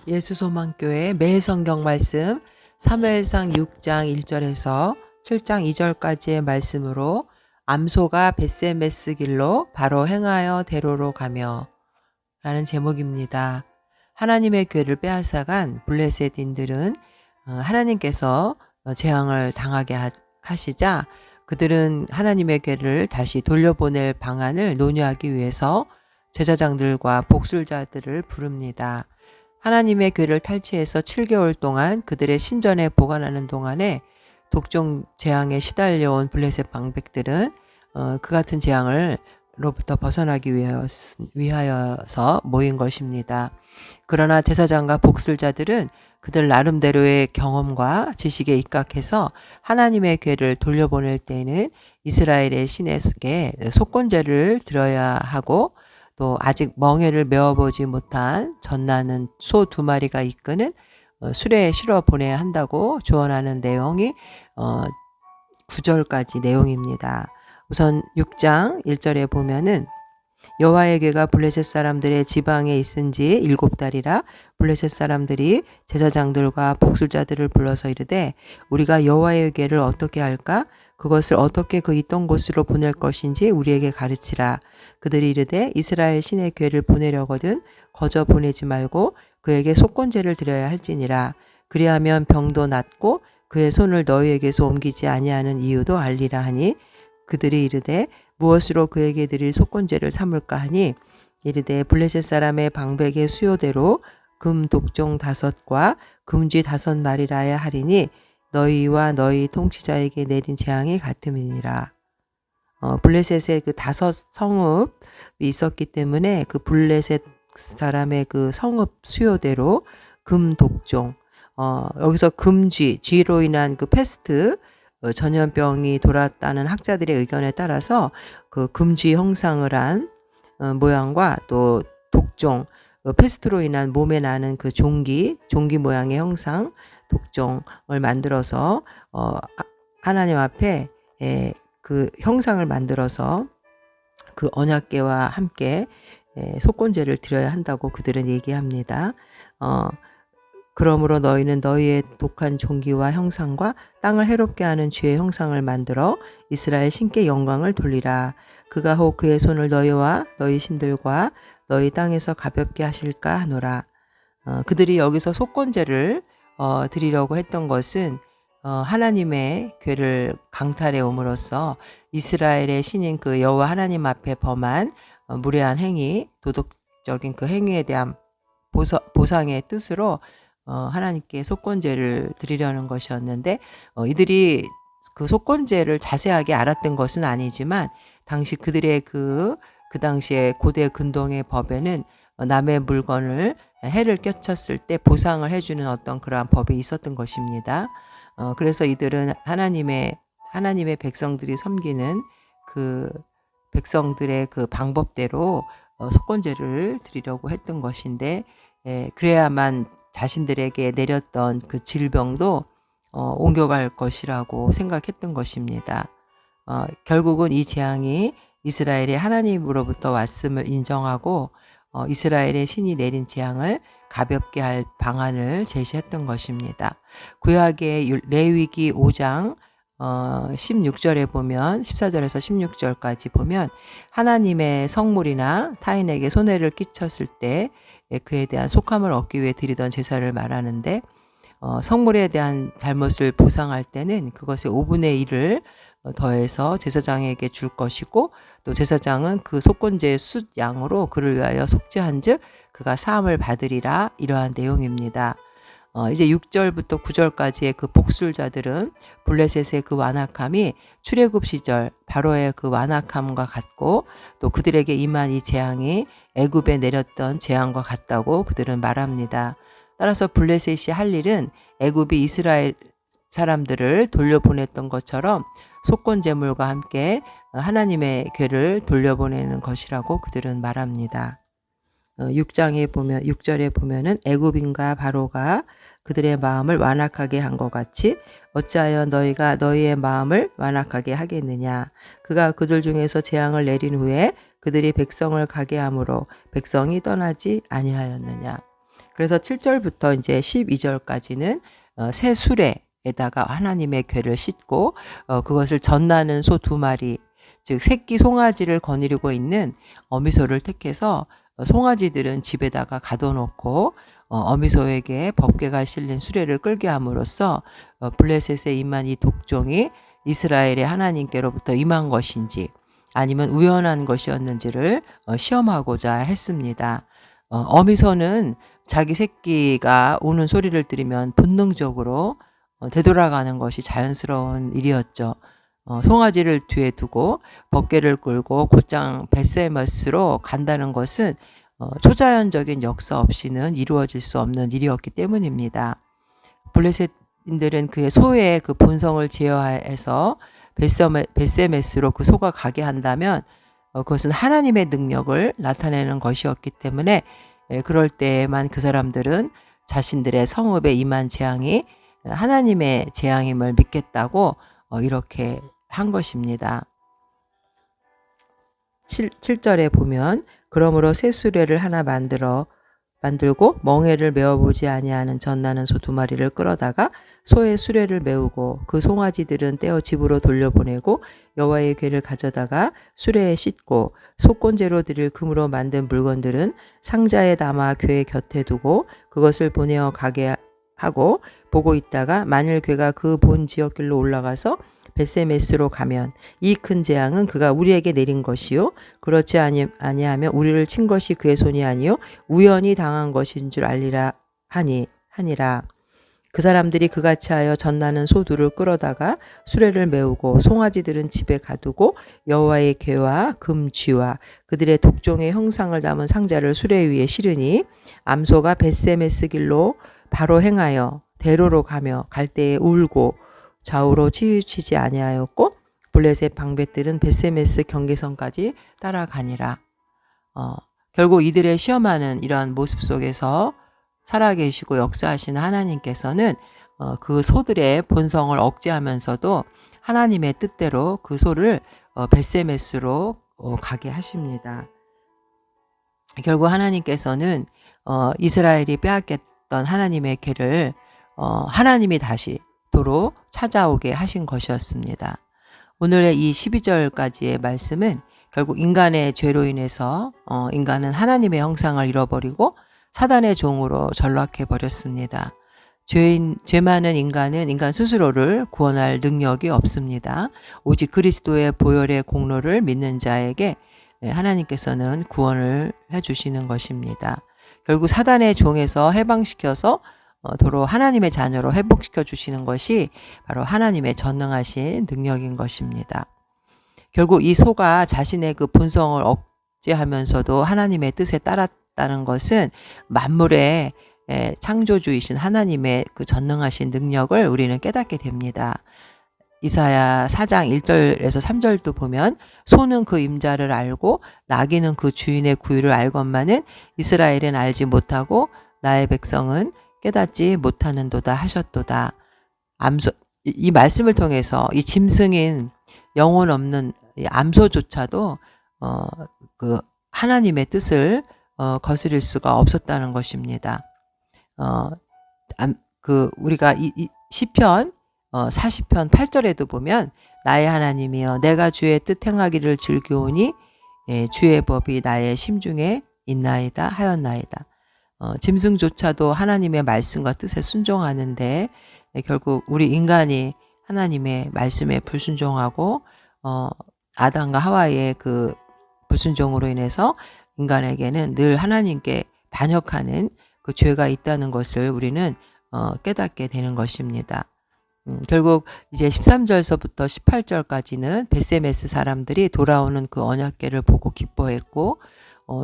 예수소망교회 매일 성경 말씀 사무엘상 6장 1절에서 7장 2절까지의 말씀으로 암소가 벳세메스 길로 바로 행하여 대로로 가며 라는 제목입니다. 하나님의 궤를 빼앗아간 블레셋인들은 하나님께서 재앙을 당하게 하시자 그들은 하나님의 궤를 다시 돌려보낼 방안을 논의하기 위해서 제사장들과 복술자들을 부릅니다. 하나님의 궤를 탈취해서 7개월 동안 그들의 신전에 보관하는 동안에 독종 재앙에 시달려온 블레셋 방백들은 그 같은 재앙을 로부터 벗어나기 위하여서 모인 것입니다. 그러나 제사장과 복술자들은 그들 나름대로의 경험과 지식에 입각해서 하나님의 궤를 돌려보낼 때에는 이스라엘의 신에게 속건제를 드려야 하고 또 아직 멍에를 메어보지 못한 젖나는 소 2마리가 이끄는 수레에 실어 보내야 한다고 조언하는 내용이 9절까지 내용입니다. 우선 6장 1절에 보면은 여호와의 궤가 블레셋 사람들의 지방에 있은지 7달이라 블레셋 사람들이 제사장들과 복술자들을 불러서 이르되 우리가 여호와의 궤를 어떻게 할까? 그것을 어떻게 그 있던 곳으로 보낼 것인지 우리에게 가르치라. 그들이 이르되 이스라엘 신의 궤를 보내려거든 거저 보내지 말고 그에게 속건제를 드려야 할지니라. 그리하면 병도 낫고 그의 손을 너희에게서 옮기지 아니하는 이유도 알리라 하니 그들이 이르되 무엇으로 그에게 드릴 속건제를 삼을까 하니 이르되 블레셋 사람의 방백의 수요대로 금 독종 5과 금쥐 5마리라야 하리니 너희와 너희 통치자에게 내린 재앙이 같음이니라. 블레셋의 그 5 성읍이 있었기 때문에 그 블레셋 사람의 그 성읍 수요대로 금 독종 여기서 금쥐, 쥐로 인한 그 패스트 전염병이 돌았다는 학자들의 의견에 따라서 그 금쥐 형상을 한 모양과 또 독종, 패스트로 인한 몸에 나는 그 종기 모양의 형상, 독종을 만들어서 하나님 앞에 그 형상을 만들어서 그 언약궤와 함께 속건제를 드려야 한다고 그들은 얘기합니다. 그러므로 너희는 너희의 독한 종기와 형상과 땅을 해롭게 하는 쥐의 형상을 만들어 이스라엘 신께 영광을 돌리라. 그가 혹 그의 손을 너희와 너희 신들과 너희 땅에서 가볍게 하실까 하노라. 그들이 여기서 속건제를 드리려고 했던 것은 하나님의 궤를 강탈해 옴으로써 이스라엘의 신인 그 여호와 하나님 앞에 범한 무례한 행위, 도덕적인 그 행위에 대한 보상의 뜻으로 하나님께 속건제를 드리려는 것이었는데 이들이 그 속건제를 자세하게 알았던 것은 아니지만 당시 그들의 그 당시에 고대 근동의 법에는 남의 물건을 해를 끼쳤을 때 보상을 해주는 어떤 그러한 법이 있었던 것입니다. 그래서 이들은 하나님의 백성들이 섬기는 그 백성들의 그 방법대로 속건제를 드리려고 했던 것인데 그래야만 자신들에게 내렸던 그 질병도 옮겨갈 것이라고 생각했던 것입니다. 결국은 이 재앙이 이스라엘의 하나님으로부터 왔음을 인정하고 이스라엘의 신이 내린 재앙을 가볍게 할 방안을 제시했던 것입니다. 구약의 레위기 5장 16절에 보면 14절에서 16절까지 보면 하나님의 성물이나 타인에게 손해를 끼쳤을 때 그에 대한 속함을 얻기 위해 드리던 제사를 말하는데 성물에 대한 잘못을 보상할 때는 그것의 5분의 1을 더해서 제사장에게 줄 것이고 또 제사장은 그 속건제의 숫 양으로 그를 위하여 속죄한즉 그가 사함을 받으리라 이러한 내용입니다. 이제 6절부터 9절까지의 그 복술자들은 블레셋의 그 완악함이 출애굽 시절 바로의 그 완악함과 같고 또 그들에게 임한 이 재앙이 애굽에 내렸던 재앙과 같다고 그들은 말합니다. 따라서 블레셋이 할 일은 애굽이 이스라엘 사람들을 돌려보냈던 것처럼 속건제물과 함께 하나님의 궤를 돌려보내는 것이라고 그들은 말합니다. 6절에 보면은 애굽인과 바로가 그들의 마음을 완악하게 한 것 같이 어찌하여 너희가 너희의 마음을 완악하게 하겠느냐. 그가 그들 중에서 재앙을 내린 후에 그들이 백성을 가게 함으로 백성이 떠나지 아니하였느냐. 그래서 7절부터 이제 12절까지는 새 수레에다가 하나님의 궤를 싣고 그것을 전나는 소 2마리, 즉 새끼 송아지를 거느리고 있는 어미소를 택해서 송아지들은 집에다가 가둬놓고 어미소에게 법궤가 실린 수레를 끌게 함으로써 블레셋에 임한 이 독종이 이스라엘의 하나님께로부터 임한 것인지 아니면 우연한 것이었는지를 시험하고자 했습니다. 어미소는 자기 새끼가 우는 소리를 들으면 본능적으로 되돌아가는 것이 자연스러운 일이었죠. 송아지를 뒤에 두고 법궤를 끌고 곧장 벳세메스로 간다는 것은 초자연적인 역사 없이는 이루어질 수 없는 일이었기 때문입니다. 블레셋인들은 그의 소의 그 본성을 제어해서 벳세메스로 그 소가 가게 한다면 그것은 하나님의 능력을 나타내는 것이었기 때문에 그럴 때에만 그 사람들은 자신들의 성읍에 임한 재앙이 하나님의 재앙임을 믿겠다고 이렇게 한 것입니다. 7절에 보면 그러므로 새 수레를 하나 만들고 멍에를 메어보지 아니하는 전나는 소 2마리를 끌어다가 소의 수레를 메우고 그 송아지들은 떼어 집으로 돌려보내고 여호와의 궤를 가져다가 수레에 싣고 속건제로 드릴 금으로 만든 물건들은 상자에 담아 궤 곁에 두고 그것을 보내어 가게 하고 보고 있다가 만일 궤가 그 본 지역길로 올라가서 벳세메스로 가면 이 큰 재앙은 그가 우리에게 내린 것이요 그렇지 아니하면 우리를 친 것이 그의 손이 아니요 우연히 당한 것인 줄 알리라 하니라. 그 사람들이 그같이 하여 전나는 소 2를 끌어다가 수레를 메우고 송아지들은 집에 가두고 여호와의 궤와 금쥐와 그들의 독종의 형상을 담은 상자를 수레 위에 실으니 암소가 벳세메스 길로 바로 행하여 대로로 가며 갈 때에 울고 좌우로 치우치지 아니하였고 블레셋 방백들은 벳세메스 경계선까지 따라가니라. 결국 이들의 시험하는 이러한 모습 속에서 살아계시고 역사하시는 하나님께서는 그 소들의 본성을 억제하면서도 하나님의 뜻대로 그 소를 벳세메스로 가게 하십니다. 결국 하나님께서는 이스라엘이 빼앗겼던 하나님의 궤를 하나님이 다시 도로 찾아오게 하신 것이었습니다. 오늘의 이 12절까지의 말씀은 결국 인간의 죄로 인해서 인간은 하나님의 형상을 잃어버리고 사단의 종으로 전락해 버렸습니다. 죄 많은 인간은 인간 스스로를 구원할 능력이 없습니다. 오직 그리스도의 보혈의 공로를 믿는 자에게 하나님께서는 구원을 해주시는 것입니다. 결국 사단의 종에서 해방시켜서 도로 하나님의 자녀로 회복시켜 주시는 것이 바로 하나님의 전능하신 능력인 것입니다. 결국 이 소가 자신의 그 본성을 억제하면서도 하나님의 뜻에 따랐다는 것은 만물의 창조주이신 하나님의 그 전능하신 능력을 우리는 깨닫게 됩니다. 이사야 4장 1절에서 3절도 보면 소는 그 임자를 알고 나귀는 그 주인의 구유를 알건만은 이스라엘은 알지 못하고 나의 백성은 깨닫지 못하는도다 하셨도다. 이 말씀을 통해서 이 짐승인 영혼 없는 암소조차도 그 하나님의 뜻을 거스릴 수가 없었다는 것입니다. 우리가 이 시편 40편 8절에도 보면 나의 하나님이여 내가 주의 뜻 행하기를 즐겨오니 주의 법이 나의 심중에 있나이다 하였나이다. 짐승조차도 하나님의 말씀과 뜻에 순종하는데 결국 우리 인간이 하나님의 말씀에 불순종하고 아담과 하와의 그 불순종으로 인해서 인간에게는 늘 하나님께 반역하는 그 죄가 있다는 것을 우리는 깨닫게 되는 것입니다. 결국 이제 13절서부터 18절까지는 벳세메스 사람들이 돌아오는 그 언약궤를 보고 기뻐했고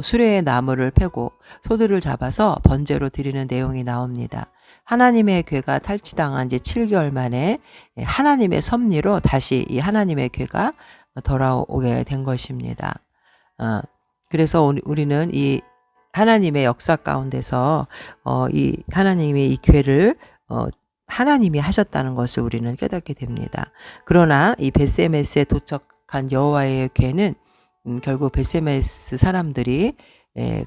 수레의 나무를 패고 소들을 잡아서 번제로 드리는 내용이 나옵니다. 하나님의 궤가 탈취당한 지 7개월 만에 하나님의 섭리로 다시 이 하나님의 궤가 돌아오게 된 것입니다. 그래서 우리는 이 하나님의 역사 가운데서 이 하나님의 이 궤를 하나님이 하셨다는 것을 우리는 깨닫게 됩니다. 그러나 이 벳세메스에 도착한 여호와의 궤는 결국 벳세메스 사람들이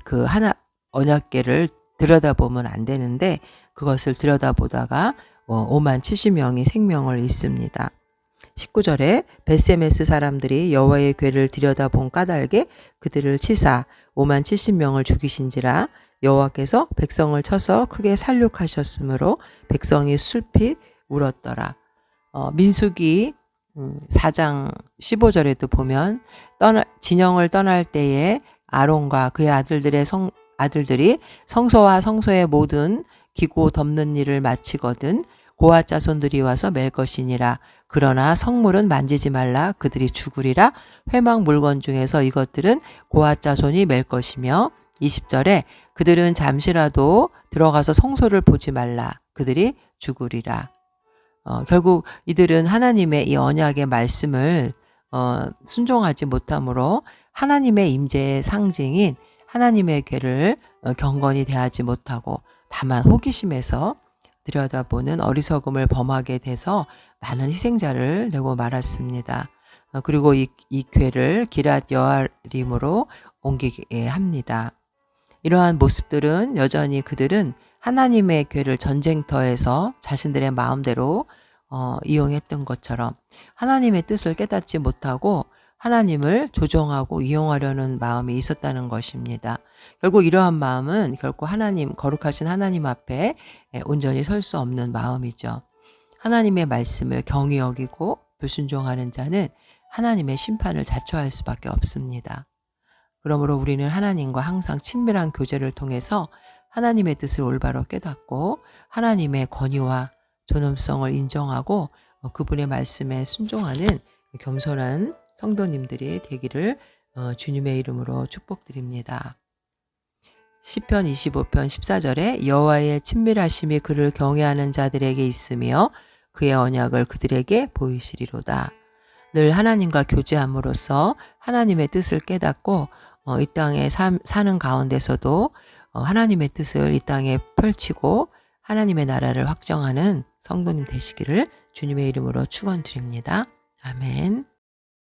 그 언약궤를 들여다보면 안 되는데 그것을 들여다보다가 5만 70명이 생명을 잃습니다. 19절에 벳세메스 사람들이 여호와의 궤를 들여다본 까닭에 그들을 치사 5만 70명을 죽이신지라 여호와께서 백성을 쳐서 크게 살육하셨으므로 백성이 슬피 울었더라. 민수기 4장 15절에도 보면 진영을 떠날 때에 아론과 그의 아들들이 성소와 성소의 모든 기고 덮는 일을 마치거든 고아 자손들이 와서 맬 것이니라. 그러나 성물은 만지지 말라. 그들이 죽으리라. 회막 물건 중에서 이것들은 고아 자손이 맬 것이며 20절에 그들은 잠시라도 들어가서 성소를 보지 말라. 그들이 죽으리라. 결국 이들은 하나님의 이 언약의 말씀을 순종하지 못함으로 하나님의 임재의 상징인 하나님의 궤를 경건히 대하지 못하고 다만 호기심에서 들여다보는 어리석음을 범하게 돼서 많은 희생자를 내고 말았습니다. 그리고 이 궤를 기랏 여아림으로 옮기게 합니다. 이러한 모습들은 여전히 그들은 하나님의 궤를 전쟁터에서 자신들의 마음대로 이용했던 것처럼 하나님의 뜻을 깨닫지 못하고 하나님을 조종하고 이용하려는 마음이 있었다는 것입니다. 결국 이러한 마음은 결코 하나님, 거룩하신 하나님 앞에 온전히 설 수 없는 마음이죠. 하나님의 말씀을 경히 여기고 불순종하는 자는 하나님의 심판을 자초할 수밖에 없습니다. 그러므로 우리는 하나님과 항상 친밀한 교제를 통해서 하나님의 뜻을 올바로 깨닫고 하나님의 권위와 존엄성을 인정하고 그분의 말씀에 순종하는 겸손한 성도님들이 되기를 주님의 이름으로 축복드립니다. 시편 25편 14절에 여호와의 친밀하심이 그를 경외하는 자들에게 있으며 그의 언약을 그들에게 보이시리로다. 늘 하나님과 교제함으로써 하나님의 뜻을 깨닫고 이 땅에 사는 가운데서도 하나님의 뜻을 이 땅에 펼치고 하나님의 나라를 확정하는 성도님 되시기를 주님의 이름으로 축원드립니다. 아멘.